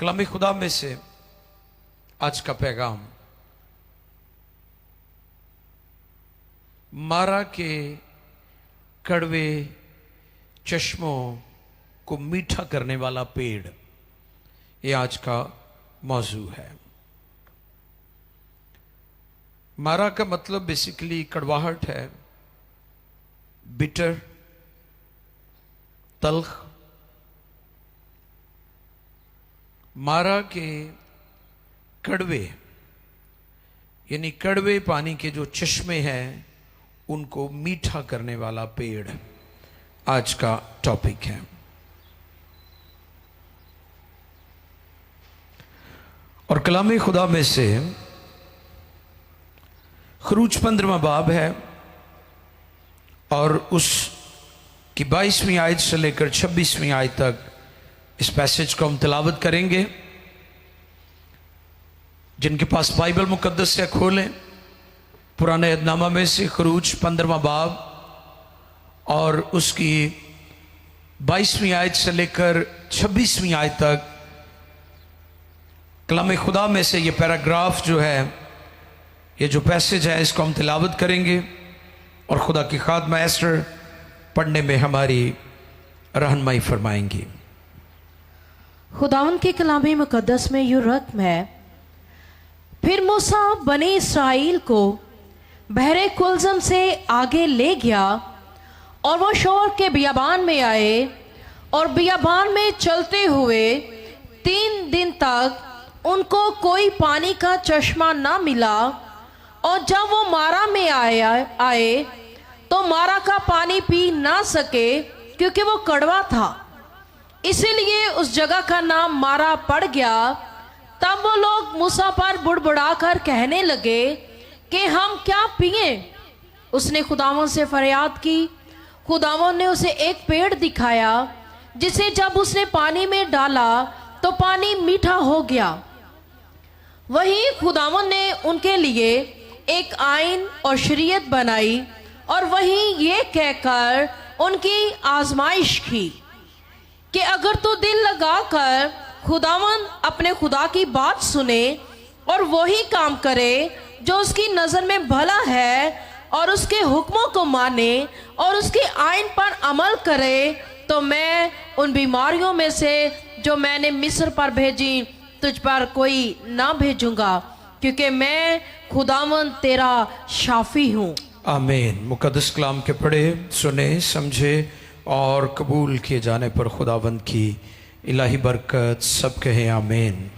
कलाम खुदा में से आज का पैगाम, मारा के कड़वे चश्मों को मीठा करने वाला पेड़, ये आज का मौजू है। मारा का मतलब बेसिकली कड़वाहट है, बिटर, तल्ख। मारा के कड़वे यानी कड़वे पानी के जो चश्मे हैं उनको मीठा करने वाला पेड़ आज का टॉपिक है। और कलाम खुदा में से खरूज 15वां बाब है और उसकी 22वीं आयत से लेकर 26वीं आयत तक इस पैसेज को हम तिलावत करेंगे। जिनके पास बाइबल मुकद्दस है खोलें, पुराने अहदनामा में से खरूज 15वां बाब और उसकी 22वीं आयत से लेकर 26वीं आयत तक कलाम खुदा में से ये पैराग्राफ जो है, ये जो पैसेज है, इसको हम तिलावत करेंगे और खुदा की खादमा एस्टर पढ़ने में हमारी रहनुमाई फरमाएंगी। खुदावन के कलाम मुकद्दस में यूं रकम है, फिर मूसा बनी इस्राइल को बहरे कुलजम से आगे ले गया और वह शोर के बियाबान में आए और बियाबान में चलते हुए 3 दिन तक उनको कोई पानी का चश्मा ना मिला। और जब वो मारा में आए तो मारा का पानी पी ना सके क्योंकि वो कड़वा था, इसीलिए उस जगह का नाम मारा पड़ गया। तब वो लोग मूसा पर बुड़बुड़ाकर कहने लगे कि हम क्या पिए। उसने खुदावन से फरियाद की। खुदावन ने उसे एक पेड़ दिखाया जिसे जब उसने पानी में डाला तो पानी मीठा हो गया। वहीं खुदावन ने उनके लिए एक आईन और शरीयत बनाई और वहीं ये कहकर उनकी आजमाइश की कि अगर तू दिल लगाकर खुदावन अपने खुदा की बात सुने और वही काम करे जो उसकी नज़र में भला है और उसके हुक्मों को माने और उसके आईन पर अमल करे, तो मैं उन बीमारियों में से जो मैंने मिस्र पर भेजी तुझ पर कोई ना भेजूंगा, क्योंकि मैं खुदावन तेरा शाफी हूँ। आमीन। मुकद्दस कलाम के पढ़े, सुने, समझे और कबूल किए जाने पर खुदावंद की इलाही बरकत सब कहें आमीन।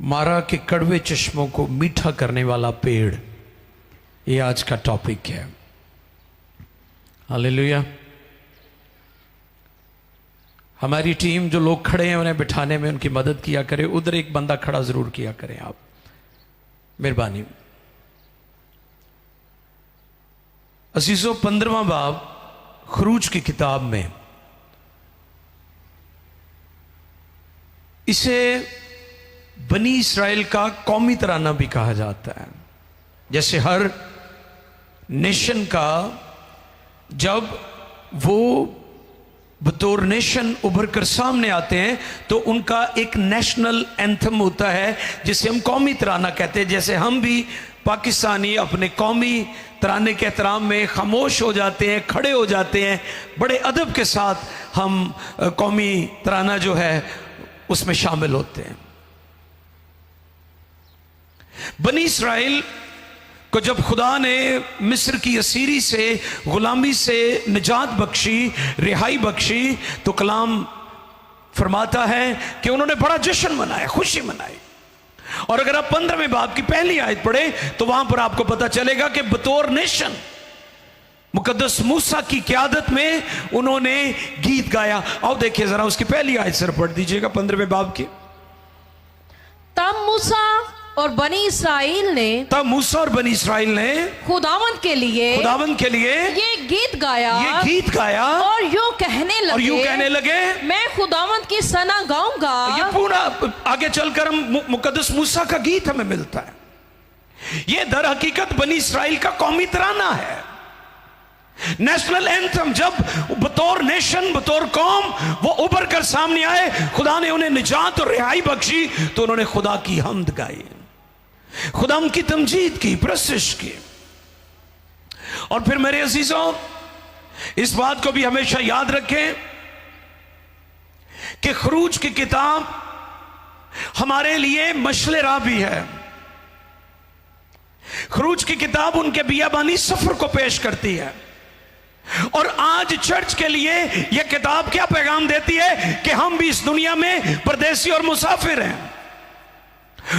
मारा के कड़वे चश्मों को मीठा करने वाला पेड़, ये आज का टॉपिक है। हालेलुया। हमारी टीम जो लोग खड़े हैं उन्हें बिठाने में उनकी मदद किया करें। उधर एक बंदा खड़ा जरूर किया करें आप, मेहरबानी। अजीजों, 15वां बाब खरूज की किताब में इसे बनी इस्राइल का कौमी तराना भी कहा जाता है। जैसे हर नेशन का जब वो बतौर नेशन उभर कर सामने आते हैं तो उनका एक नेशनल एंथम होता है जिसे हम कौमी तराना कहते हैं। जैसे हम भी पाकिस्तानी अपने कौमी तराने के एहतराम में खामोश हो जाते हैं, खड़े हो जाते हैं, बड़े अदब के साथ हम कौमी तराना जो है उसमें शामिल होते हैं। बनी इस्राइल को जब खुदा ने मिस्र की असीरी से, गुलामी से निजात बख्शी, रिहाई बख्शी, तो कलाम फरमाता है कि उन्होंने बड़ा जश्न मनाया, खुशी मनाई। और अगर आप 15वें बाब की पहली आयत पढ़े तो वहां पर आपको पता चलेगा कि बतौर नेशन मुकद्दस मूसा की क़यादत में उन्होंने गीत गाया। आओ देखिए जरा उसकी पहली आयत सर पढ़ दीजिएगा 15वें बाब की। तब मूसा और बनी इस्राइल ने खुदावंद के लिए ये गीत गाया और यूं कहने लगे मैं खुदावंद की सना गाऊंगा। ये पूरा आगे चलकर हम मुकद्दस मूसा का गीत हमें मिलता है। ये दर हकीकत बनी इस्राइल का कौमी तराना है। नेशनल एंथम जब बतौर नेशन, बतौर कौम वो उभर कर सामने आए, खुदा ने उन्हें निजात और रिहाई बख्शी, तो उन्होंने खुदा की हम्द गाई, खुदा की तमजीद की, प्रशंसा की। और फिर मेरे अजीजों, इस बात को भी हमेशा याद रखें कि खरूज की किताब हमारे लिए मशले राह भी है। खरूज की किताब उनके बियाबानी सफर को पेश करती है। और आज चर्च के लिए यह किताब क्या पैगाम देती है कि हम भी इस दुनिया में परदेसी और मुसाफिर हैं,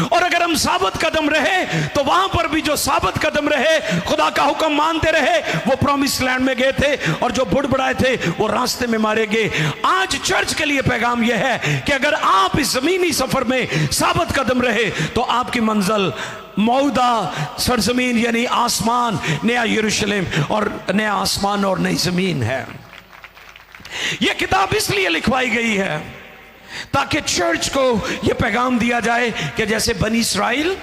और अगर हम साबित कदम रहे तो वहां पर भी जो साबित कदम रहे, खुदा का हुक्म मानते रहे, वो प्रॉमिस लैंड में गए थे, और जो बुड़बुड़ाए थे वो रास्ते में मारे गए। आज चर्च के लिए पैगाम यह है कि अगर आप इस जमीनी सफर में साबित कदम रहे तो आपकी मंजिल मौदा सरजमीन यानी आसमान, नया यरूशलेम और नया आसमान और नई जमीन है। यह किताब इसलिए लिखवाई गई है ताकि चर्च को यह पैगाम दिया जाए कि जैसे बनी इस्राइल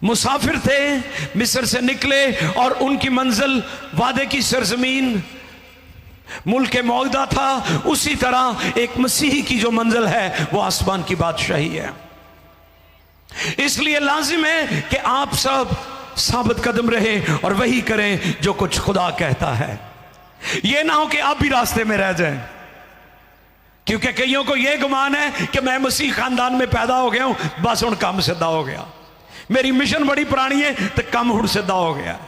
मुसाफिर थे, मिस्र से निकले और उनकी मंजिल वादे की सरजमीन मुल्क मौदा था, उसी तरह एक मसीही की जो मंजिल है वो आसमान की बादशाही है। इसलिए लाजिम है कि आप सब साबित कदम रहे और वही करें जो कुछ खुदा कहता है। यह ना हो कि आप भी रास्ते में रह जाएं, क्योंकि कईयों को यह गुमान है कि मैं मसीह खानदान में पैदा हो गया हूं, बस हुण काम सिद्धा हो गया, मेरी मिशन बड़ी पुरानी है तो काम हुण सिद्धा हो गया।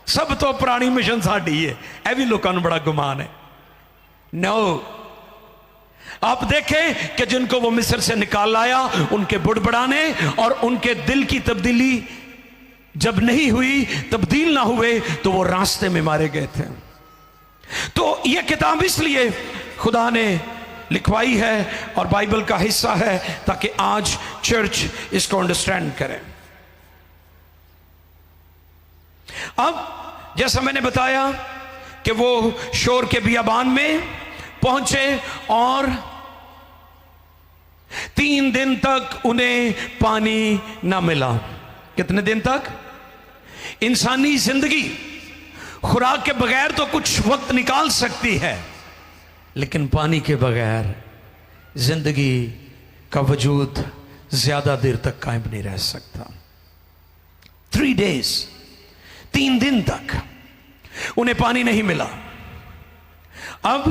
सब तो पुरानी मिशन साडी है, यह भी लोगों को बड़ा गुमान है। नो, आप देखें कि जिनको वो मिस्र से निकाल लाया, उनके बुड़बड़ाने और उनके दिल की तब्दीली जब नहीं हुई, तब्दील ना हुए, तो वो रास्ते में मारे गए थे। तो यह किताब इसलिए खुदा ने लिखवाई है और बाइबल का हिस्सा है ताकि आज चर्च इसको अंडरस्टैंड करे। अब जैसा मैंने बताया कि वो शोर के बियाबान में पहुंचे और 3 दिन तक उन्हें पानी ना मिला। कितने दिन तक? इंसानी जिंदगी खुराक के बगैर तो कुछ वक्त निकाल सकती है, लेकिन पानी के बगैर जिंदगी का वजूद ज्यादा देर तक कायम नहीं रह सकता। 3 days, 3 दिन तक उन्हें पानी नहीं मिला। अब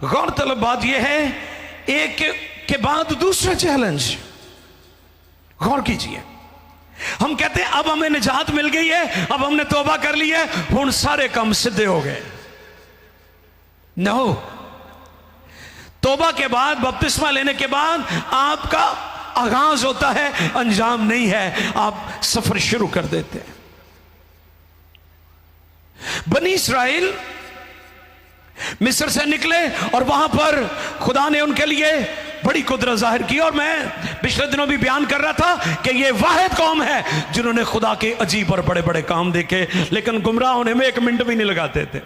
गौरतलब बात यह है, एक के बाद दूसरा चैलेंज। गौर कीजिए, हम कहते हैं अब हमें निजात मिल गई है, अब हमने तौबा कर ली है, हुण सारे काम सिद्धे हो गए। नो, तौबा के बाद, बपतिस्मा लेने के बाद आपका आगाज होता है, अंजाम नहीं है। आप सफर शुरू कर देते हैं। बनी इस्राइल मिस्र से निकले और वहां पर खुदा ने उनके लिए बड़ी कुदरत जाहिर की। और मैं पिछले दिनों भी बयान कर रहा था कि ये वाहिद कौम है जिन्होंने खुदा के अजीब और बड़े बड़े काम देखे, लेकिन गुमराह होने में 1 मिनट भी नहीं लगाते थे।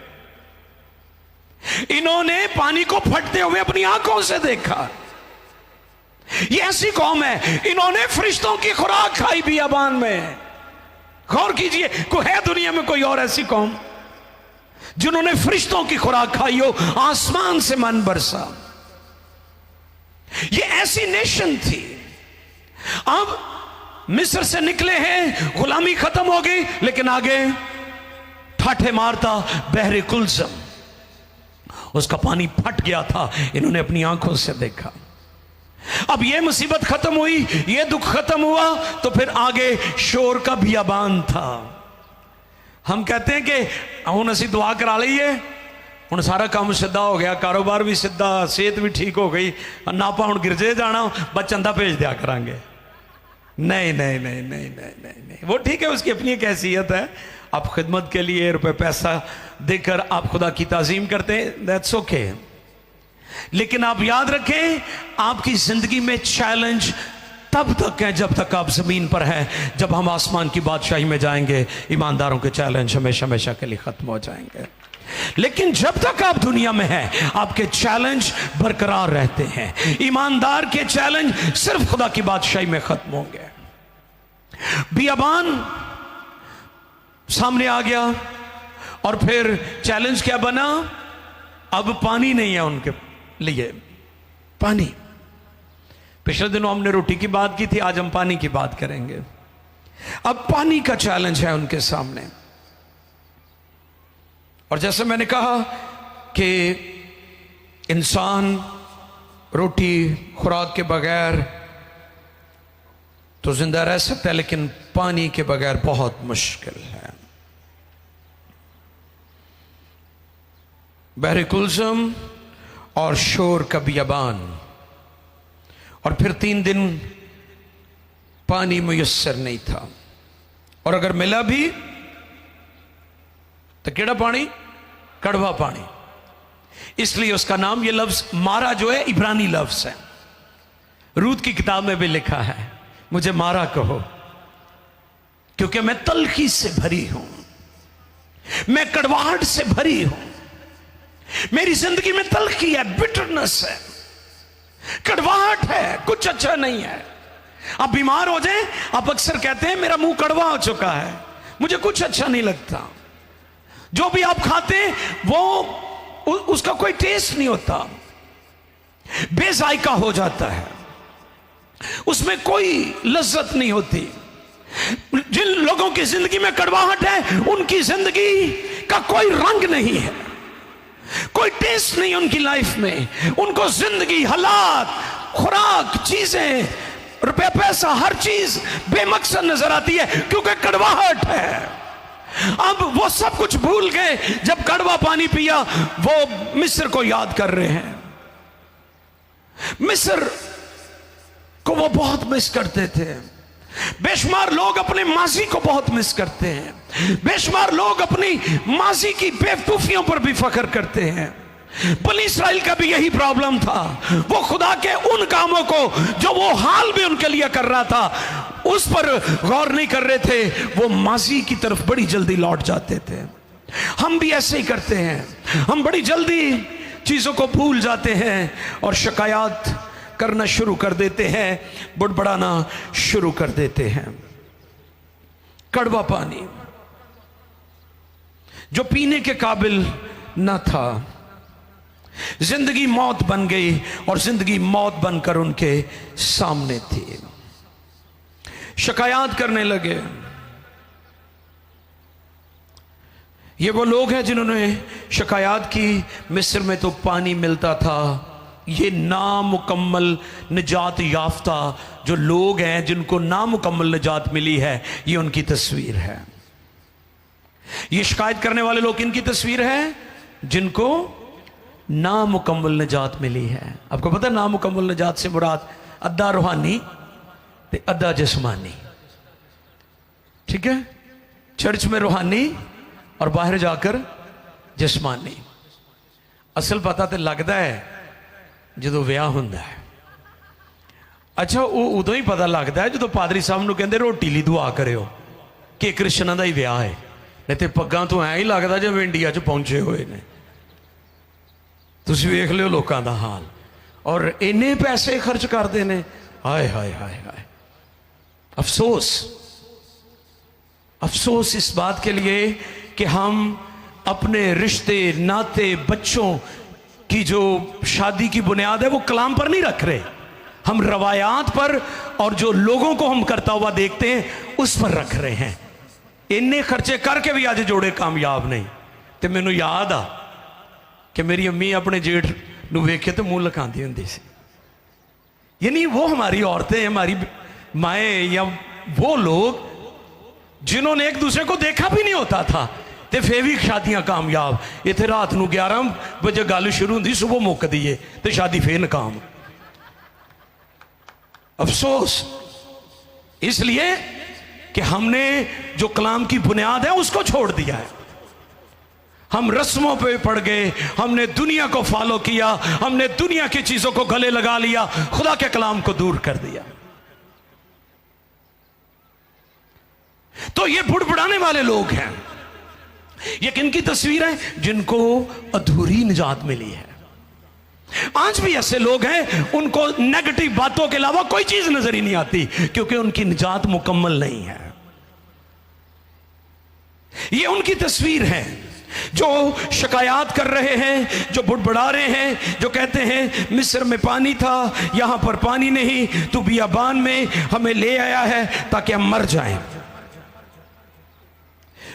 इन्होंने पानी को फटते हुए अपनी आंखों से देखा। ये ऐसी कौम है, इन्होंने फरिश्तों की खुराक खाई बियाबान में। गौर कीजिए, कोई है दुनिया में कोई और ऐसी कौम जिन्होंने फरिश्तों की खुराक खाई हो, आसमान से मन बरसा। ये ऐसी नेशन थी। अब मिस्र से निकले हैं, गुलामी खत्म हो गई, लेकिन आगे ठाठे मारता बहरे कुलसम, उसका पानी फट गया था। इन्होंने अपनी आंखों से देखा। अब यह मुसीबत खत्म हुई, यह दुख खत्म हुआ, तो फिर आगे शोर का बियाबान था। हम कहते हैं कि हुण असीं दुआ करा लईए, हुण सारा काम सीधा हो गया, कारोबार भी सीधा, सेहत भी ठीक हो गई, ना आपां हुण गिरजे जाना, बस चंदा भेज दिया करांगे। नहीं नहीं नहीं नहीं नहीं नहीं नहीं, वो ठीक है, उसकी अपनी एक हैसियत है। आप खिदमत के लिए रुपए पैसा देकर आप खुदा की ताजीम करते हैं, दैट्स ओके। लेकिन आप याद रखें, आपकी जिंदगी में चैलेंज तब तक है जब तक आप जमीन पर हैं। जब हम आसमान की बादशाही में जाएंगे, ईमानदारों के चैलेंज हमेशा हमेशा के लिए खत्म हो जाएंगे। लेकिन जब तक आप दुनिया में हैं, आपके चैलेंज बरकरार रहते हैं। ईमानदार के चैलेंज सिर्फ खुदा की बादशाही में खत्म होंगे। बियाबान सामने आ गया, और फिर चैलेंज क्या बना? अब पानी नहीं है उनके लिए, पानी। पिछले दिनों हमने रोटी की बात की थी, आज हम पानी की बात करेंगे। अब पानी का चैलेंज है उनके सामने। और जैसे मैंने कहा कि इंसान रोटी खुराक के बगैर तो जिंदा रह सकता है, लेकिन पानी के बगैर बहुत मुश्किल है। बहरे कुलज़म और शोर का बियाबान, और फिर 3 दिन पानी मुयस्सर नहीं था, और अगर मिला भी तो केड़ा पानी? कड़वा पानी। इसलिए उसका नाम, ये लफ्ज मारा जो है इब्रानी लफ्ज है। रूत की किताब में भी लिखा है, मुझे मारा कहो क्योंकि मैं तलखी से भरी हूं, मैं कड़वाहट से भरी हूं, मेरी जिंदगी में तलखी है, बिटरनेस है, कड़वाहट है, कुछ अच्छा नहीं है। आप बीमार हो जाए, आप अक्सर कहते हैं मेरा मुंह कड़वा हो चुका है, मुझे कुछ अच्छा नहीं लगता। जो भी आप खाते हैं वो उसका कोई टेस्ट नहीं होता, बेजायका हो जाता है, उसमें कोई लज्जत नहीं होती। जिन लोगों की जिंदगी में कड़वाहट है, उनकी जिंदगी का कोई रंग नहीं है, कोई टेस्ट नहीं उनकी लाइफ में। उनको जिंदगी, हालात, खुराक, चीजें, रुपया पैसा, हर चीज बेमकसद नजर आती है क्योंकि कड़वाहट है। अब वो सब कुछ भूल गए, जब कड़वा पानी पिया वो मिस्र को याद कर रहे हैं। मिस्र को वो बहुत मिस करते थे। बेशुमार लोग अपने माजी को बहुत मिस करते हैं। बेशुमार लोग अपनी माजी की बेवकूफियों पर भी फख्र करते हैं। बनी इस्राइल का भी यही प्रॉब्लम था। वो खुदा के उन कामों को जो वो हाल में उनके लिए कर रहा था, उस पर गौर नहीं कर रहे थे। वो माजी की तरफ बड़ी जल्दी लौट जाते थे। हम भी ऐसे ही करते हैं, हम बड़ी जल्दी चीजों को भूल जाते हैं और शिकायत करना शुरू कर देते हैं, बुड़बड़ाना शुरू कर देते हैं। कड़वा पानी जो पीने के काबिल न था, जिंदगी मौत बन गई और जिंदगी मौत बनकर उनके सामने थी। शिकायत करने लगे। ये वो लोग हैं जिन्होंने शिकायत की, मिस्र में तो पानी मिलता था। ये नामुकम्मल निजात याफ्ता जो लोग हैं, जिनको नामुकम्मल निजात मिली है, ये उनकी तस्वीर है। ये शिकायत करने वाले लोग इनकी तस्वीर है जिनको नामुकम्मल निजात मिली है। आपको पता है नामुकम्मल निजात से मुराद अद्धा रूहानी ते अद्धा जिस्मानी। ठीक है, चर्च में रूहानी और बाहर जाकर जिस्मानी। असल पता तो लगता है जो विआह हुंदा है। अच्छा, वो उदों ही पता लगता है जो पादरी साहब नूं कहंदे रोटी लई दुआ करियो कि क्रिश्चनां दा ही विआह है, नहीं तो पग्गां तो ऐ ही लगदा जिवें इंडिया च पहुंचे हुए ने। तुसीं वेख लियो लोकां दा हाल, और इन्ने पैसे खर्च करते हैं। हाय हाय हाय हाय। अफसोस, अफसोस इस बात के लिए कि हम अपने रिश्ते, नाते, बच्चों की जो शादी की बुनियाद है वो कलाम पर नहीं रख रहे, हम रवायात पर और जो लोगों को हम करता हुआ देखते हैं उस पर रख रहे हैं। इन्ने खर्चे करके भी आज जोड़े कामयाब नहीं। तो मैनू याद आ कि मेरी अम्मी अपने जेठ नूं वेखे तो मुंह लकांदी हुंदी सी। यानी वो हमारी औरतें, हमारी माएँ, या वो लोग जिन्होंने एक दूसरे को देखा भी नहीं होता था, तो फिर भी शादियां कामयाब। इतने रात को 11 बजे गल शुरू होंगी, सुबह मुकदी है तो शादी फिर नाकाम। अफसोस इसलिए कि हमने जो कलाम की बुनियाद है उसको छोड़ दिया है। हम रस्मों पे पड़ गए, हमने दुनिया को फॉलो किया, हमने दुनिया की चीजों को गले लगा लिया, खुदा के कलाम को दूर कर दिया। तो ये बुड़बुड़ाने वाले लोग हैं। ये किनकी तस्वीर है? जिनको अधूरी निजात मिली है। आज भी ऐसे लोग हैं, उनको नेगेटिव बातों के अलावा कोई चीज नजर ही नहीं आती, क्योंकि उनकी निजात मुकम्मल नहीं है। ये उनकी तस्वीर है। जो शिकायत कर रहे हैं, जो बुड़बुड़ा रहे हैं, जो कहते हैं मिस्र में पानी था, यहां पर पानी नहीं, तू बियाबान में हमें ले आया है ताकि हम मर जाएं।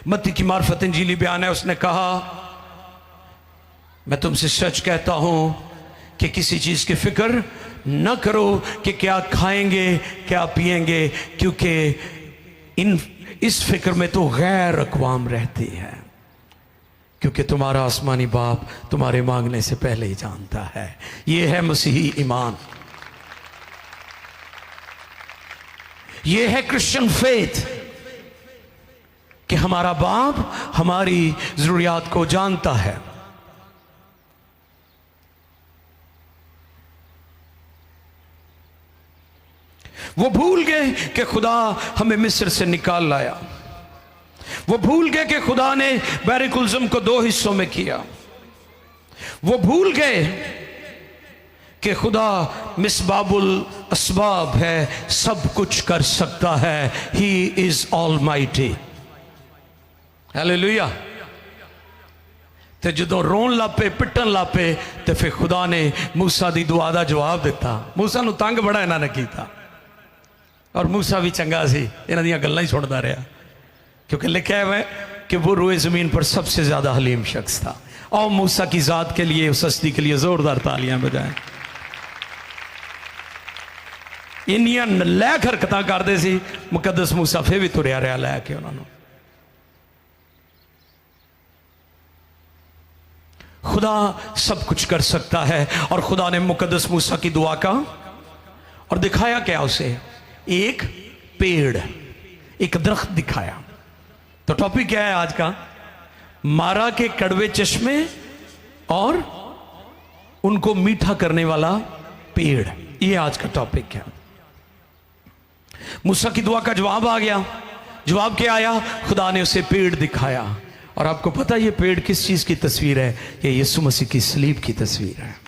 मत्ती की मार्फत इंजीली बयान है, उसने कहा मैं तुमसे सच कहता हूं कि किसी चीज की फिक्र न करो कि क्या खाएंगे क्या पिएंगे, क्योंकि इस फिक्र में तो गैर अक़वाम रहती है, क्योंकि तुम्हारा आसमानी बाप तुम्हारे मांगने से पहले ही जानता है। यह है मसीही ईमान, यह है क्रिश्चियन फेथ कि हमारा बाप हमारी जरूरियात को जानता है। वो भूल गए कि खुदा हमें मिस्र से निकाल लाया। वो भूल गए कि खुदा ने बहरे कुलज़म को 2 हिस्सों में किया। वो भूल गए कि खुदा मिसबाबुल असबाब है, सब कुछ कर सकता है। He is almighty. हालेलुया। ते जदों रोन लापे पिटन लापे ते फिर खुदा ने मूसा दी दुआ दा जवाब दिता। मूसा नूं तंग बड़ा इन्हां ने कीता और मूसा भी चंगा सी, इन्हां दियां गल्लां ही सुनदा रहा, क्योंकि लिखा है कि वो रोए ज़मीन पर सबसे ज़्यादा हलीम शख्स था। और मूसा की ज़ात के लिए, उस हस्ती के लिए ज़ोरदार तालियां बजाएं। इन्नियां नलैक हरकतां करदे सी, मुकद्दस मूसा फिर भी तुरिया रहा लैके उन्होंने। खुदा सब कुछ कर सकता है। और खुदा ने मुकद्दस मूसा की दुआ का और दिखाया क्या उसे? एक पेड़, एक दरख्त दिखाया। तो टॉपिक क्या है आज का? मारा के कड़वे चश्मे और उनको मीठा करने वाला पेड़, ये आज का टॉपिक है। मूसा की दुआ का जवाब आ गया। जवाब क्या आया? खुदा ने उसे पेड़ दिखाया। और आपको पता ये पेड़ किस चीज की तस्वीर है? ये यीशु मसीह की सलीब की तस्वीर है।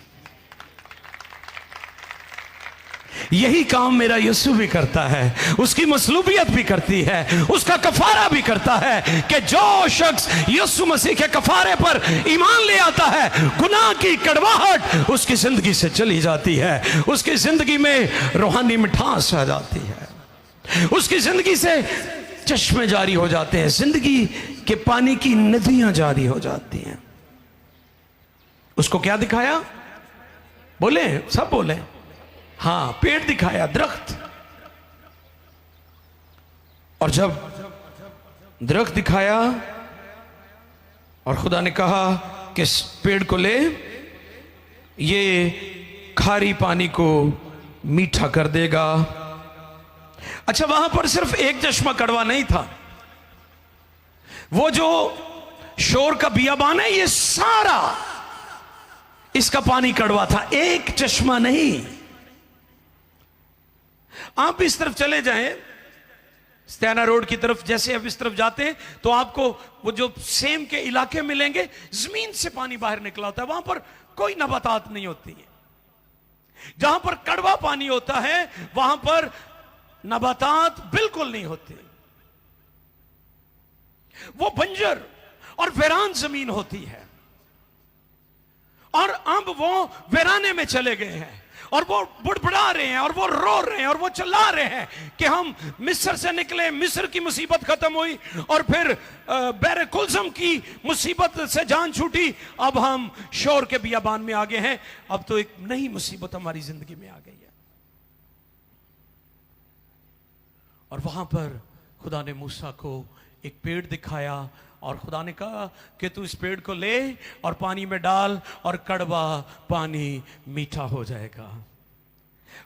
यही काम मेरा यीशु भी करता है, उसकी मसलूबियत भी करती है, उसका कफारा भी करता है कि जो शख्स यीशु मसीह के कफारे पर ईमान ले आता है, गुनाह की कड़वाहट उसकी जिंदगी से चली जाती है, उसकी जिंदगी में रूहानी मिठास आ जाती है, उसकी जिंदगी से चश्मे जारी हो जाते हैं, जिंदगी के पानी की नदियां जारी हो जाती हैं। उसको क्या दिखाया? बोले, सब बोले। हाँ, पेड़ दिखाया, दरख्त। और जब दरख्त दिखाया और खुदा ने कहा कि इस पेड़ को ले, ये खारी पानी को मीठा कर देगा। अच्छा, वहां पर सिर्फ एक चश्मा कड़वा नहीं था। वो जो शोर का बियाबान है, ये सारा इसका पानी कड़वा था, एक चश्मा नहीं। आप इस तरफ चले जाएं, स्टैना रोड की तरफ, जैसे अब इस तरफ जाते हैं तो आपको वो जो सेम के इलाके मिलेंगे, जमीन से पानी बाहर निकला होता है, वहां पर कोई नबातात नहीं होती है। जहां पर कड़वा पानी होता है वहां पर नबातात बिल्कुल नहीं होते, वो बंजर और वीरान जमीन होती है। और अब वो वीराने में चले गए हैं और वो बुड़बुड़ा रहे हैं और वो रो रहे हैं और वो चिल्ला रहे हैं कि हम मिस्र से निकले, मिस्र की मुसीबत खत्म हुई और फिर बहरे कुलज़म की मुसीबत से जान छूटी, अब हम शोर के बियाबान में आ गए हैं। अब तो एक नई मुसीबत हमारी जिंदगी में आ गई है। और वहां पर खुदा ने मूसा को एक पेड़ दिखाया और खुदा ने कहा कि तू इस पेड़ को ले और पानी में डाल और कड़वा पानी मीठा हो जाएगा।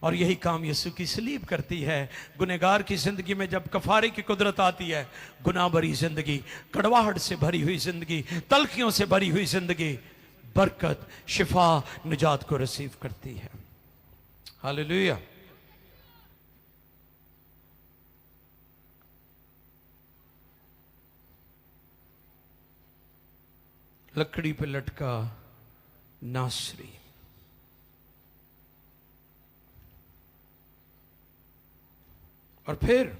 और यही काम यीशु की सलीब करती है। गुनहगार की जिंदगी में जब कफारे की कुदरत आती है, गुनाह भरी जिंदगी, कड़वाहट से भरी हुई जिंदगी, तलखियों से भरी हुई जिंदगी बरकत, शिफा, निजात को रिसीव करती है। हालेलुया। लकड़ी पे लटका नासरी, और फिर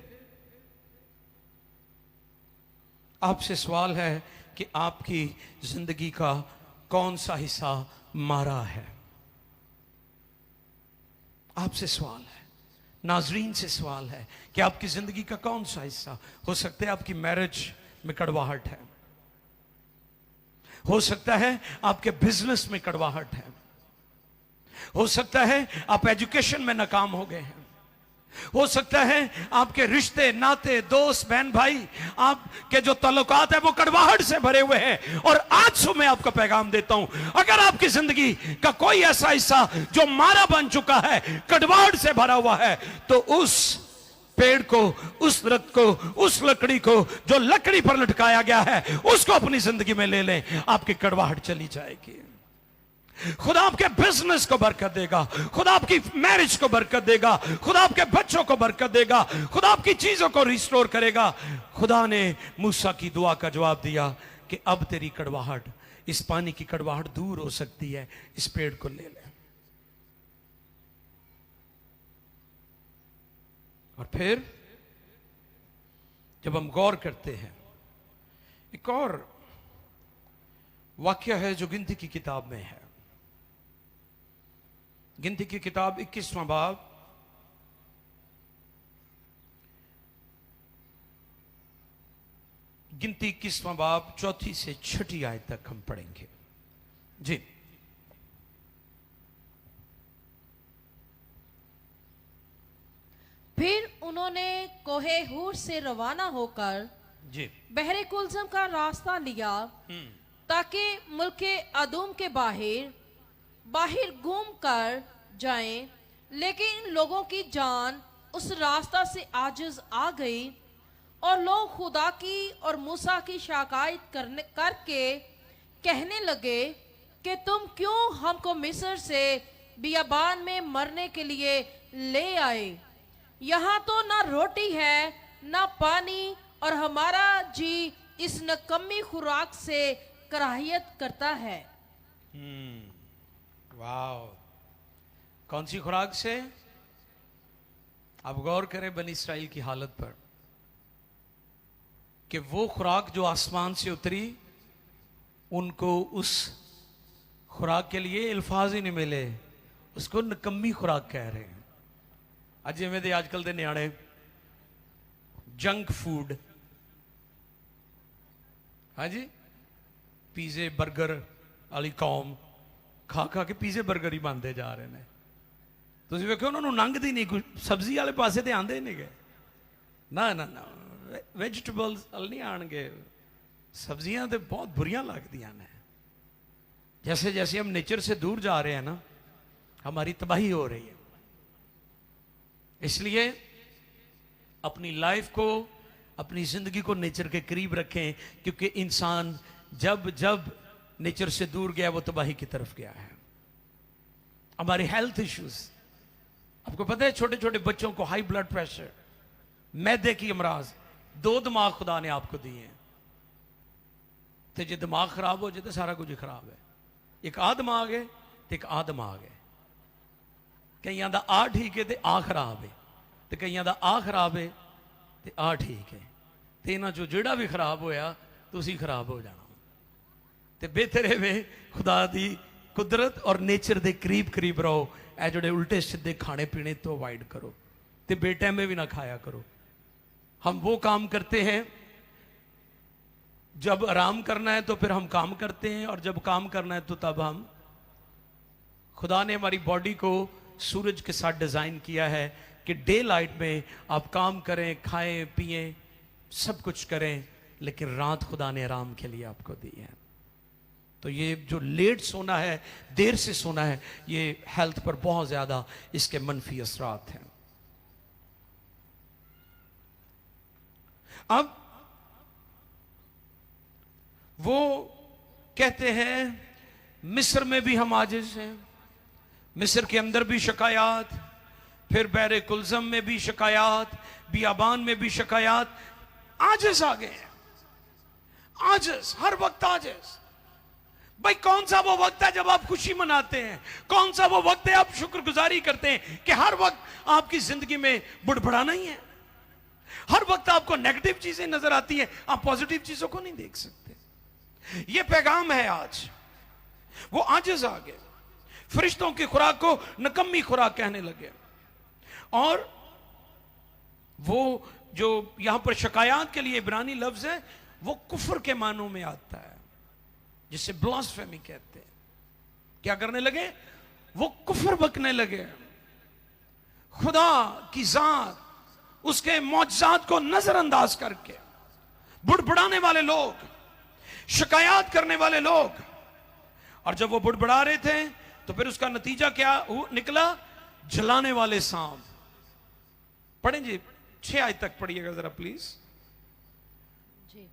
आपसे सवाल है कि आपकी जिंदगी का कौन सा हिस्सा मारा है। आपसे सवाल है, नाजरीन से सवाल है कि आपकी जिंदगी का कौन सा हिस्सा, हो सकता है आपकी मैरिज में कड़वाहट है, हो सकता है आपके बिजनेस में कड़वाहट है, हो सकता है आप एजुकेशन में नाकाम हो गए हैं, हो सकता है आपके रिश्ते नाते दोस्त बहन भाई आपके जो ताल्लुकात है वो कड़वाहट से भरे हुए हैं। और आज सुबह मैं आपको पैगाम देता हूं, अगर आपकी जिंदगी का कोई ऐसा हिस्सा जो मारा बन चुका है, कड़वाहट से भरा हुआ है, तो उस पेड़ को, उस दरख्त को, उस लकड़ी को जो लकड़ी पर लटकाया गया है, उसको अपनी जिंदगी में ले लें, आपकी कड़वाहट चली जाएगी। खुदा आपके बिजनेस को बरकत देगा, खुदा आपकी मैरिज को बरकत देगा, खुदा आपके बच्चों को बरकत देगा, खुदा आपकी चीजों को रिस्टोर करेगा। खुदा ने मूसा की दुआ का जवाब दिया कि अब तेरी कड़वाहट, इस पानी की कड़वाहट दूर हो सकती है, इस पेड़ को ले ले। और फिर जब हम गौर करते हैं, एक और वाक्य है जो गिनती की किताब में है। गिनती की किताब 21वां बाब, गिनती 21वां बाब 4 से 6 आयत तक हम पढ़ेंगे जी। फिर उन्होंने कोहे हूर से रवाना होकर जी बहरे कुलजम का रास्ता लिया, ताकि मुल्के अदूम के बाहर घूम कर जाएं। लेकिन लोगों की जान उस रास्ता से आजिज आ गई, और लोग खुदा की और मूसा की शिकायत करके कहने लगे कि तुम क्यों हमको मिस्र से बियाबान में मरने के लिए ले आए। यहाँ तो ना रोटी है ना पानी, और हमारा जी इस नकम्मी खुराक से कराहियत करता है। वाह, कौन सी खुराक से? आप गौर करें बनी इस्राइल की हालत पर कि वो खुराक जो आसमान से उतरी, उनको उस खुराक के लिए अल्फाज ही नहीं मिले, उसको नकम्मी खुराक कह रहे हैं। आज जिवें दे आजकल दे न्याणे जंक फूड, हाँ जी, पीजे बर्गर वाली कौम खा खा के पीजे बर्गर ही बनते जा रहे हैं। तुम वेखो उन्होंने लंघदी नहीं, कुछ सब्जी वाले पासे तो आते नहीं गए ना ना ना, वेजिटेबल्स नहीं आएंगे। सब्जियां तो बहुत बुरियां लगदियां ने। जैसे जैसे हम नेचर से दूर जा रहे हैं ना, हमारी तबाही हो रही है। इसलिए अपनी लाइफ को, अपनी जिंदगी को नेचर के करीब रखें, क्योंकि इंसान जब जब नेचर से दूर गया वो तबाही की तरफ गया है। हमारे हेल्थ इश्यूज, आपको पता है छोटे छोटे बच्चों को हाई ब्लड प्रेशर, मैदे की अमराज, 2 दिमाग खुदा ने आपको दिए हैं। तो जो दिमाग खराब हो जाए तो सारा कुछ खराब है। एक आ दिमाग है तो एक आ दिमाग है। कईयां दा आ ठीक है तो आ खराब है, तो कईयां दा आ खराब है तो आ ठीक है। तो इन्हां चों जिहड़ा भी खराब होया तुसीं खराब हो जाना। तो बेहतर है वे खुदा दी कुदरत और नेचर के करीब करीब रहो। ए जोड़े उल्टे सीधे खाने पीने तो अवॉइड करो, तो बेटैमे भी ना खाया करो। हम वो काम करते हैं, जब आराम करना है तो फिर हम काम करते हैं, और जब काम करना है तो तब हम, खुदा ने हमारी बॉडी को सूरज के साथ डिजाइन किया है कि डे लाइट में आप काम करें, खाएं पिएं, सब कुछ करें, लेकिन रात खुदा ने आराम के लिए आपको दी है। तो ये जो लेट सोना है, देर से सोना है, ये हेल्थ पर बहुत ज्यादा इसके मनफी असरात हैं। अब वो कहते हैं मिस्र में भी हम आजिज हैं, मिस्र के अंदर भी शिकायत, फिर बहरे कुलजम में भी शिकायत, बियाबान में भी शिकायत। आजिज आ गए हैं, आजिज, हर वक्त आजिज। भाई कौन सा वो वक्त है जब आप खुशी मनाते हैं? कौन सा वो वक्त है आप शुक्रगुजारी करते हैं कि हर वक्त आपकी जिंदगी में बुड़बड़ाना ही है? हर वक्त आपको नेगेटिव चीजें नजर आती हैं, आप पॉजिटिव चीजों को नहीं देख सकते। यह पैगाम है आज। वो आजिज आ गए, फरिश्तों की खुराक को नकम्मी खुराक कहने लगे। और वो जो यहां पर शिकायत के लिए इब्रानी लफ्ज है, वो कुफर के मानों में आता है, जिसे ब्लास्फेमी कहते हैं। क्या करने लगे? वो कुफर बकने लगे, खुदा की जात, उसके मौजज़ात को नजरअंदाज करके। बुड़बुड़ाने वाले लोग, शिकायत करने वाले लोग। और जब वो बुड़बुड़ा रहे थे तो फिर उसका नतीजा क्या निकला? जलाने वाले सांप। पढ़ें जी, 6 आयत तक पढ़िएगा जरा प्लीज, जी।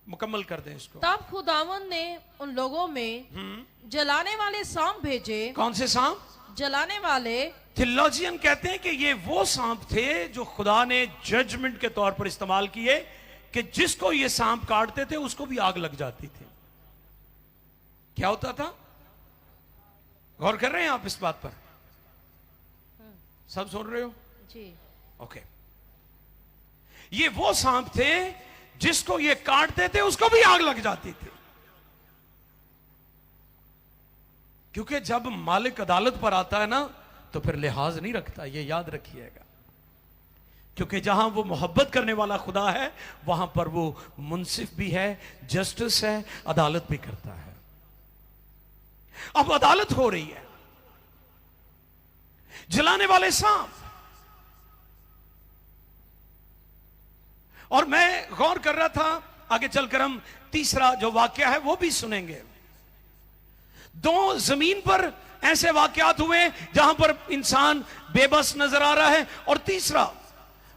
मुकम्मल कर दें इसको। तब खुदावन ने उन लोगों में जलाने वाले सांप भेजे। कौन से सांप? जलाने वाले। थियोलॉजियन कहते हैं कि ये वो सांप थे जो खुदा ने जजमेंट के तौर पर इस्तेमाल किए, कि जिसको ये सांप काटते थे उसको भी आग लग जाती थी। क्या होता था? गौर कर रहे हैं आप इस बात पर? सब सुन रहे हो? जी। ओके। ये वो सांप थे जिसको ये काटते थे उसको भी आग लग जाती थी। क्योंकि जब मालिक अदालत पर आता है ना, तो फिर लिहाज नहीं रखता, ये याद रखिएगा। क्योंकि जहां वो मोहब्बत करने वाला खुदा है, वहां पर वो मुंसिफ भी है, जस्टिस है, अदालत भी करता है। अब अदालत हो रही है। जलाने वाले सांप। और मैं गौर कर रहा था, आगे चलकर हम तीसरा जो वाक्य है वो भी सुनेंगे। 2 जमीन पर ऐसे वाकयात हुए जहां पर इंसान बेबस नजर आ रहा है, और तीसरा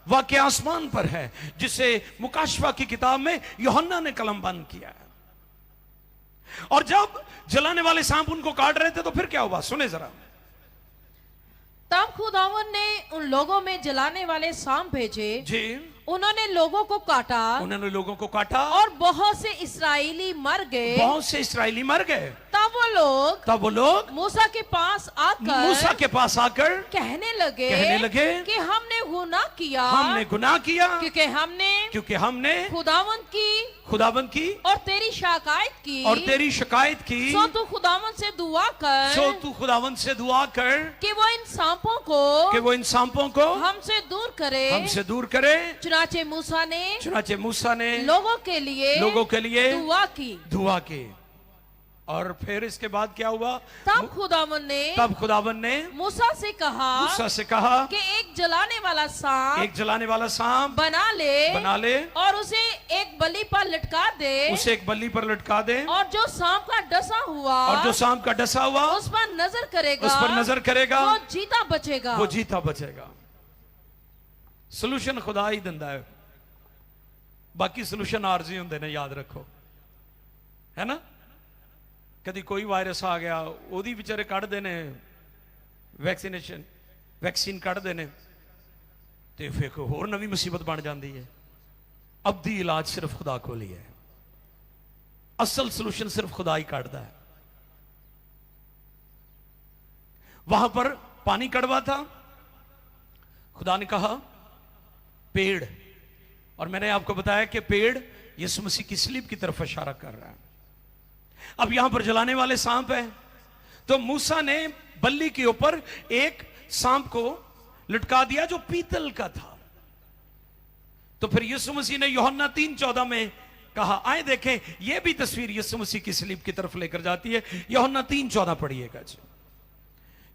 वाकया आसमान पर है, जिसे मुकाशफा की किताब में यूहन्ना ने कलमबंद किया है। और जब जलाने वाले सांप उनको काट रहे थे तो फिर क्या हुआ, सुने जरा। तब खुदावन ने उन लोगों में जलाने वाले सांप भेजे। जी। उन्होंने लोगों को काटा। उन्होंने लोगों को काटा, और बहुत से इस्राएली मर गए। बहुत से इस्राएली मर गए। तब वो लोग मूसा के पास आकर कहने लगे कि हमने गुनाह किया, क्योंकि हमने खुदावंद की और तेरी शिकायत की। सो तू खुदावंद से दुआ कर कि वो इन सांपों को हमसे दूर करे। चुनाचे मूसा ने लोगों के लिए दुआ की। और फिर इसके बाद क्या हुआ? तब खुदावन ने मूसा से कहा कि एक जलाने वाला सांप बना ले और उसे एक बलि पर लटका दे। और जो सांप का डसा हुआ उस पर नजर करेगा वो जीता बचेगा। सोल्यूशन खुदा ही दिंदा है, बाकी सोल्यूशन आरजी होंदे ने, याद रखो, है ना। कभी कोई वायरस आ गया, ओदी बेचारे कढ़ते ने वैक्सीन कढ़ते ने, तो फिर कोई होर नवी मुसीबत बन जाती है। अबदी इलाज सिर्फ खुदा को ही है, असल सोल्यूशन सिर्फ खुदा ही काटता है। वहां पर पानी कड़वा था, खुदा ने कहा पेड़, और मैंने आपको बताया कि पेड़ यीशु मसीह की सलीब की तरफ इशारा कर रहा है। अब यहां पर जलाने वाले सांप है, तो मूसा ने बल्ली के ऊपर एक सांप को लटका दिया जो पीतल का था। तो फिर यीशु मसीह ने यूहन्ना 3:14 में कहा, आए देखें, यह भी तस्वीर यीशु मसीह की सलीब की तरफ लेकर जाती है। यूहन्ना 3:14 पढ़िएगा जी,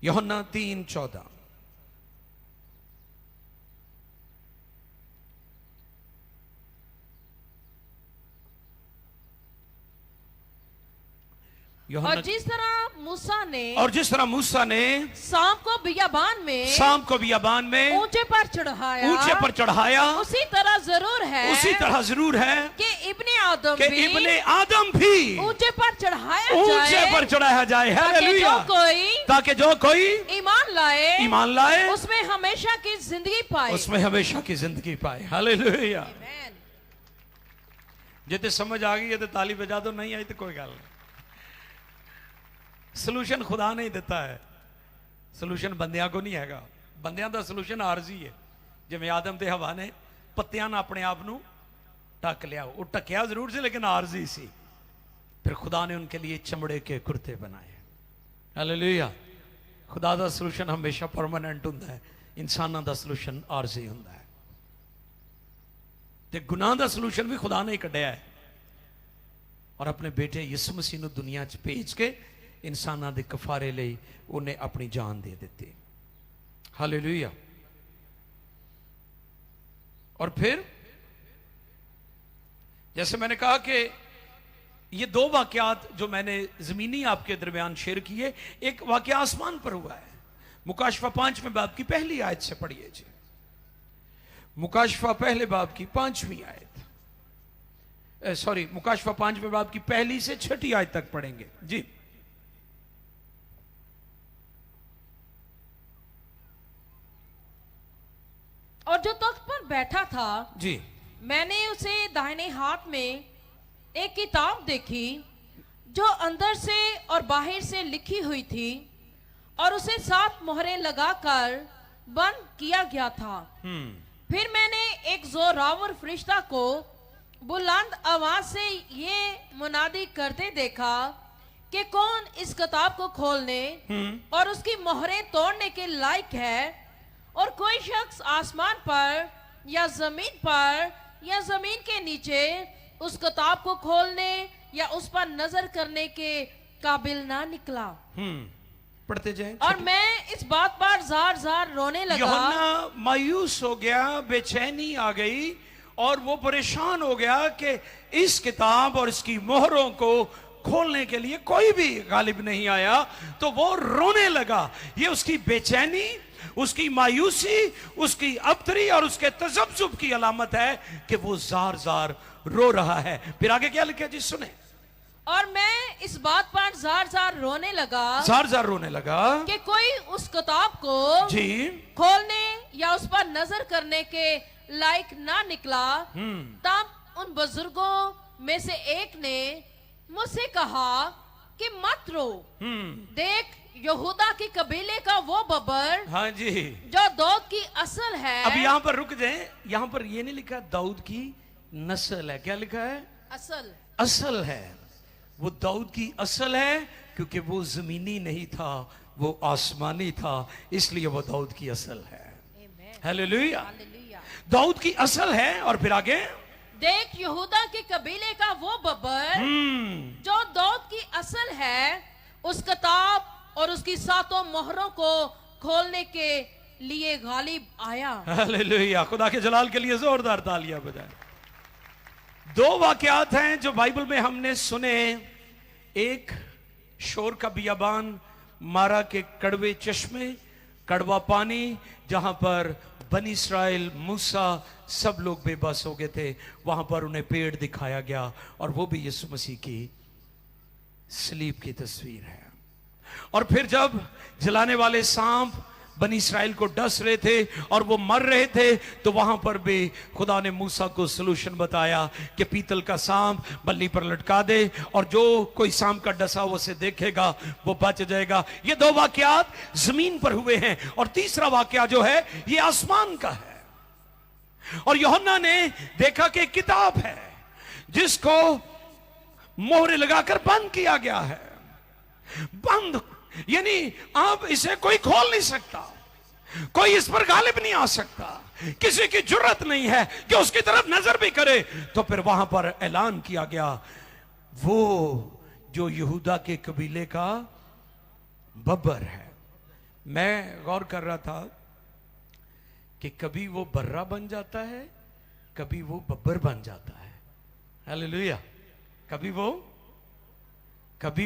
यूहन्ना 3:14। और जिस तरह मूसा ने सांप को बियाबान में ऊंचे पर चढ़ाया, उसी तरह जरूर है कि इब्ने आदम भी ऊंचे पर चढ़ाया जाए, ताकि जो कोई ईमान लाए उसमें हमेशा की जिंदगी पाए। हालेलुया। जिते समझ आ गई है तो ताली बजा दो, नहीं आई तो कोई गल नहीं। सोल्यूशन खुदा नहीं देता है, सोल्यूशन बंदियां को नहीं हैगा। बंदियां का सोल्यूशन आरजी है। जिवें आदम ते हवा ने ਪੱਤਿਆਂ ਨਾਲ ਆਪਣੇ आप ਨੂੰ ढक लिया। वो ढकिया जरूर से लेकिन आरजी सी। फिर खुदा ने उनके लिए चमड़े के कुर्ते बनाए। हालेलुया। खुदा दा सलूशन हमेशा परमानेंट हुंदा है, इंसानां दा सलूशन आरजी हुंदा है। ते गुनाह दा सलूशन भी खुदा ने ही कढ़िया है और अपने बेटे यीशु मसीह नूं दुनिया च भेज के इंसानां दे कफारे लई उन्हें अपनी जान दे दी। हालेलुया। और फिर जैसे मैंने कहा कि ये दो वाकयात जो मैंने जमीनी आपके दरमियान शेयर किए, एक वाकया आसमान पर हुआ है। मुकाशफा 5वें बाब की पहली आयत से पढ़िए जी। मुकाशफा पहले बाब की 5वीं आयत, सॉरी मुकाशफा 5वें बाब की पहली से 6ठी आयत तक पढ़ेंगे जी। और जो तख्त पर बैठा था जी, मैंने उसे दाहिने हाथ में एक किताब देखी जो अंदर से और बाहर से लिखी हुई थी और उसे 7 मोहरें लगाकर बंद किया गया था। फिर मैंने एक जोरावर फरिश्ता को बुलंद आवाज से ये मुनादी करते देखा कि कौन इस किताब को खोलने और उसकी मोहरें तोड़ने के लायक है। और कोई शख्स आसमान पर या जमीन पर या जमीन के नीचे उस किताब को खोलने या उस पर नजर करने के काबिल ना निकला। पढ़ते जाए। और मैं इस बात पर जार जार रोने लगा। यूहन्ना मायूस हो गया, बेचैनी आ गई और वो परेशान हो गया कि इस किताब और इसकी मोहरों को खोलने के लिए कोई भी गालिब नहीं आया। तो वो रोने लगा। ये उसकी बेचैनी, उसकी मायूसी, उसकी अबतरी और उसके तजब्जुब की अलामत है कि वो जार जार रो रहा है। फिर आगे क्या लिखा जी, सुने। और मैं इस बात पर जार जार रोने लगा, जार जार रोने लगा कि कोई उस किताब को जी खोलने या उस पर नजर करने के लायक ना निकला। तब उन बुजुर्गों में से एक ने मुझसे कहा कि मत रो, देख यहूदा के कबीले का वो बब्बर, हाँ जी, जो दाऊद की असल है। अब यहां पर रुक जाए। यहां पर ये नहीं लिखा दाऊद की नस्ल है, क्या लिखा है? असल। असल है। वो दाऊद की असल है क्योंकि वो जमीनी नहीं था, वो आसमानी था, इसलिए वो दाऊद की असल है। हालेलुया। दाऊद की असल है। और फिर आगे, देख यहूदा के कबीले का वो बब्बर जो दाऊद की असल है, उस किताब और उसकी 7 मोहरों को खोलने के लिए गालिब आया। हालेलुया। खुदा के जलाल के लिए जोरदार तालियां बजाएं। 2 वाकयात हैं जो बाइबल में हमने सुने। एक शोर का बियाबान, मारा के कड़वे चश्मे, कड़वा पानी, जहां पर बनी इस्राएल, मूसा, सब लोग बेबस हो गए थे। वहां पर उन्हें पेड़ दिखाया गया और वो भी यीशु मसीह की सलीब की तस्वीर है। और फिर जब जलाने वाले सांप बनी इस्राएल को डस रहे थे और वो मर रहे थे, तो वहां पर भी खुदा ने मूसा को सलूशन बताया कि पीतल का सांप बल्ली पर लटका दे और जो कोई सांप का डसा वो उसे देखेगा वो बच जाएगा। ये 2 वाकयात जमीन पर हुए हैं। और तीसरा वाकया जो है ये आसमान का है। और यूहन्ना ने देखा कि एक किताब है जिसको मोहरे लगाकर बंद किया गया है। बंद यानी अब इसे कोई खोल नहीं सकता, कोई इस पर गालिब नहीं आ सकता, किसी की जुर्रत नहीं है कि उसकी तरफ नजर भी करे। तो फिर वहां पर ऐलान किया गया, वो जो यहूदा के कबीले का बब्बर है। मैं गौर कर रहा था कि कभी वो बर्रा बन जाता है, कभी वो बब्बर बन जाता है। हालेलुया। कभी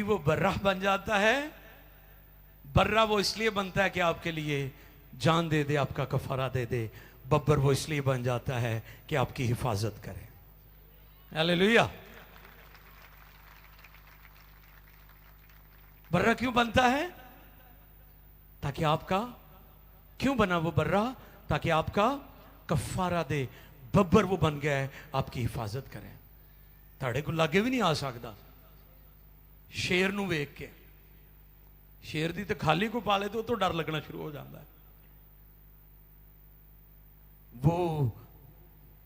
वो बर्रा बन जाता है। बर्रा वो इसलिए बनता है कि आपके लिए जान दे दे, आपका कफारा दे दे। बब्बर वो इसलिए बन जाता है कि आपकी हिफाजत करे। हालेलुया। बर्रा क्यों बनता है? ताकि आपका, क्यों बना वो बर्रा? ताकि आपका कफारा दे। बब्बर वो बन गया है आपकी हिफाजत करे। ताड़े को लागे भी नहीं आ सकता। शेर नू वेख के, शेर दी तो खाली को पाले तो डर लगना शुरू हो जाता है। वो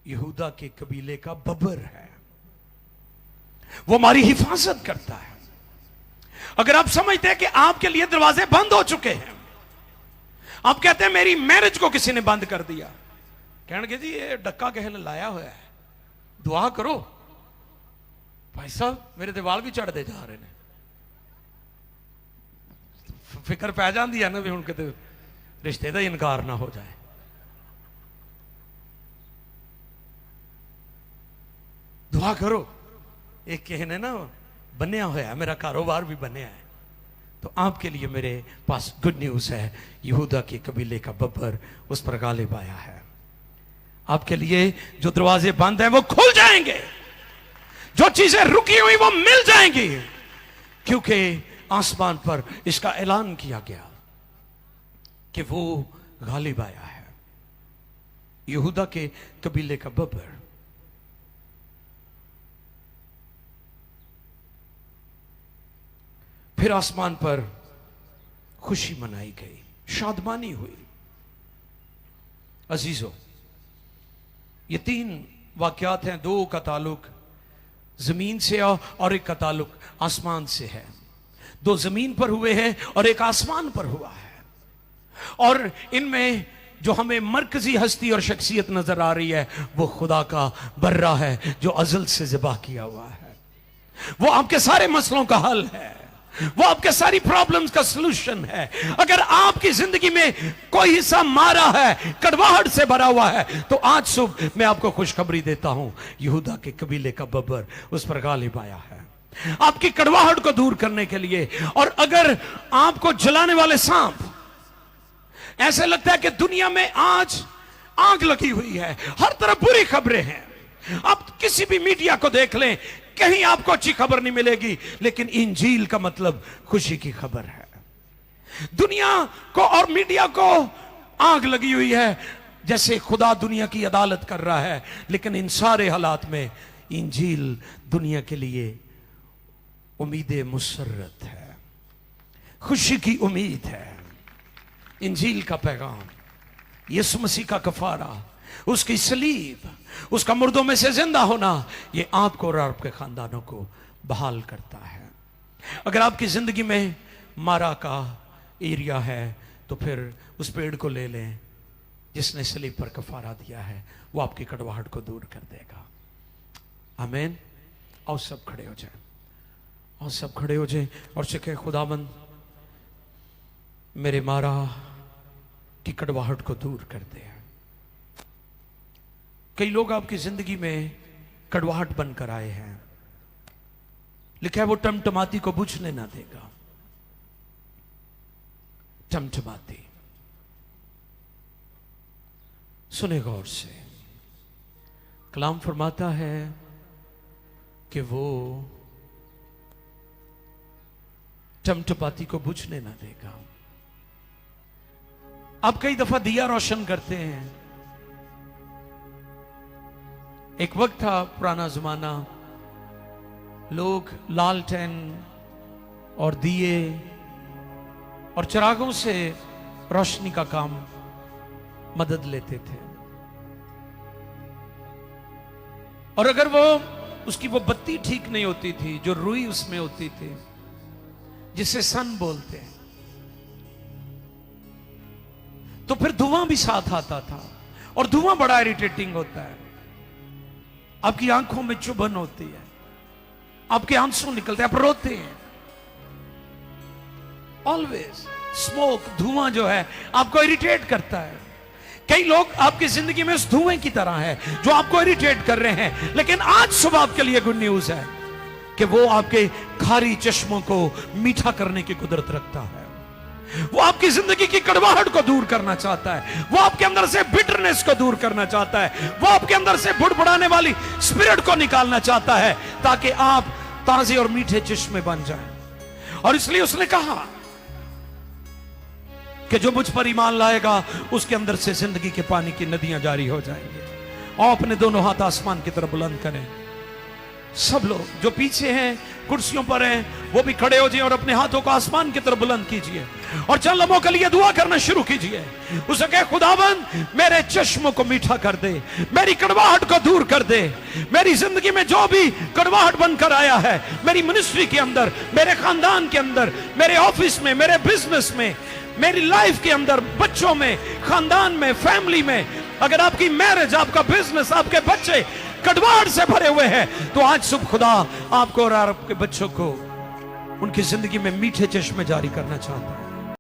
यहूदा के कबीले का बब्बर है, वो हमारी हिफाजत करता है। अगर आप समझते हैं कि आपके लिए दरवाजे बंद हो चुके हैं, आप कहते हैं मेरी मैरिज को किसी ने बंद कर दिया, कहने जी ये डक्का किसी ने लाया हुआ है, दुआ करो। भाई साहब मेरे ते वाल भी चढ़ते जा रहे हैं, फिक्र पै जाती है ना भी हुण किते रिश्ते का इनकार ना हो जाए। दुआ करो। एक किसी ने ना बनया हुआ है, मेरा कारोबार भी बनया है, तो आपके लिए मेरे पास गुड न्यूज है, यहूदा के कबीले का बब्बर उस पर गालिब आया है। आपके लिए जो दरवाजे बंद हैं वो खुल जाएंगे, जो चीजें रुकी हुई वो मिल जाएंगी, क्योंकि आसमान पर इसका ऐलान किया गया कि वो गालिब आया है, यहूदा के कबीले का बब्बर। फिर आसमान पर खुशी मनाई गई, शादमानी हुई। अजीजों, ये 3 वाकयात हैं, 2 का ताल्लुक जमीन से और एक का ताल्लुक आसमान से है। 2 जमीन पर हुए हैं और एक आसमान पर हुआ है, और इनमें जो हमें मरकजी हस्ती और शख्सियत नजर आ रही है वो खुदा का बर्रा है, जो अजल से ज़िबा किया हुआ है। वो आपके सारे मसलों का हल है, वो आपके सारी प्रॉब्लम्स का सलूशन है। अगर आपकी जिंदगी में कोई हिस्सा मारा है, कड़वाहट से भरा हुआ है, तो आज सुबह मैं आपको खुशखबरी देता हूं, यहूदा के कबीले का बब्बर उस पर गालिब आया है आपकी कड़वाहट को दूर करने के लिए। और अगर आपको जलाने वाले सांप, ऐसे लगता है कि दुनिया में आज आग लगी हुई है, हर तरफ बुरी खबरें हैं, आप किसी भी मीडिया को देख लें, कहीं आपको अच्छी खबर नहीं मिलेगी, लेकिन इंजील का मतलब खुशी की खबर है। दुनिया को और मीडिया को आग लगी हुई है, जैसे खुदा दुनिया की अदालत कर रहा है, लेकिन इन सारे हालात में इंजील दुनिया के लिए उम्मीद मुसर्रत है, खुशी की उम्मीद है। इंजील का पैगाम, यीशु मसीह का कफारा, उसकी सलीब, उसका मुर्दों में से जिंदा होना, ये आपको और आपके खानदानों को बहाल करता है। अगर आपकी जिंदगी में मारा का एरिया है, तो फिर उस पेड़ को ले लें जिसने सलीब पर कफारा दिया है, वो आपकी कड़वाहट को दूर कर देगा। आमीन। और सब खड़े हो जाएं, और सब खड़े हो जाएं और से कहे, खुदाबंद मेरे मारा की कड़वाहट को दूर कर दे। कई लोग आपकी जिंदगी में कड़वाहट बनकर आए हैं, लिखा है वो टमटमाती को बुझने ना देगा। टमटमाती, सुने गौर से, कलाम फरमाता है कि वो टमटमाती को बुझने ना देगा। आप कई दफा दिया रोशन करते हैं। एक वक्त था, पुराना जमाना, लोग लालटेन और दिए और चिरागों से रोशनी का काम मदद लेते थे, और अगर वो उसकी वो बत्ती ठीक नहीं होती थी, जो रुई उसमें होती थी, जिसे सन बोलते हैं, तो फिर धुआं भी साथ आता था, और धुआं बड़ा इरिटेटिंग होता है। आपकी आंखों में चुभन होती है, आपके आंसू निकलते हैं, आप रोते हैं। ऑलवेज स्मोक, धुआं जो है आपको इरिटेट करता है। कई लोग आपकी जिंदगी में उस धुएं की तरह है जो आपको इरिटेट कर रहे हैं, लेकिन आज सुबह आपके लिए गुड न्यूज है कि वो आपके खारी चश्मों को मीठा करने की कुदरत रखता है। वो आपकी जिंदगी की कड़वाहट को दूर करना चाहता है, वो आपके अंदर से बिटरनेस को दूर करना चाहता है, वो आपके अंदर से बुड़बुड़ाने वाली स्पिरिट को निकालना चाहता है, ताकि आप ताजे और मीठे चश्मे बन जाएं। और इसलिए उसने कहा कि जो मुझ पर ईमान लाएगा उसके अंदर से जिंदगी के पानी की नदियां जारी हो जाएंगी। और अपने दोनों हाथ आसमान की तरफ बुलंद करें, सब लोग जो पीछे हैं, कुर्सियों पर हैं, वो भी खड़े हो जाइए और अपने हाथों को आसमान की तरफ बुलंद कीजिए और चंद लम्हों के लिए दुआ करना शुरू कीजिए। उसे कहे, खुदाबंद मेरे चश्मों को मीठा कर दे, मेरी कड़वाहट को दूर कर दे, मेरी जिंदगी में जो भी कड़वाहट बनकर आया है, मेरी मिनिस्ट्री के अंदर, मेरे खानदान के अंदर, मेरे ऑफिस में, मेरे बिजनेस में, मेरी लाइफ के अंदर, बच्चों में, खानदान में, फैमिली में, अगर आपकी मैरिज, आपका बिजनेस, आपके बच्चे कड़वाहट से भरे हुए हैं, तो आज सुबह खुदा आपको और आपके बच्चों को उनकी जिंदगी में मीठे चश्मे जारी करना चाहता है।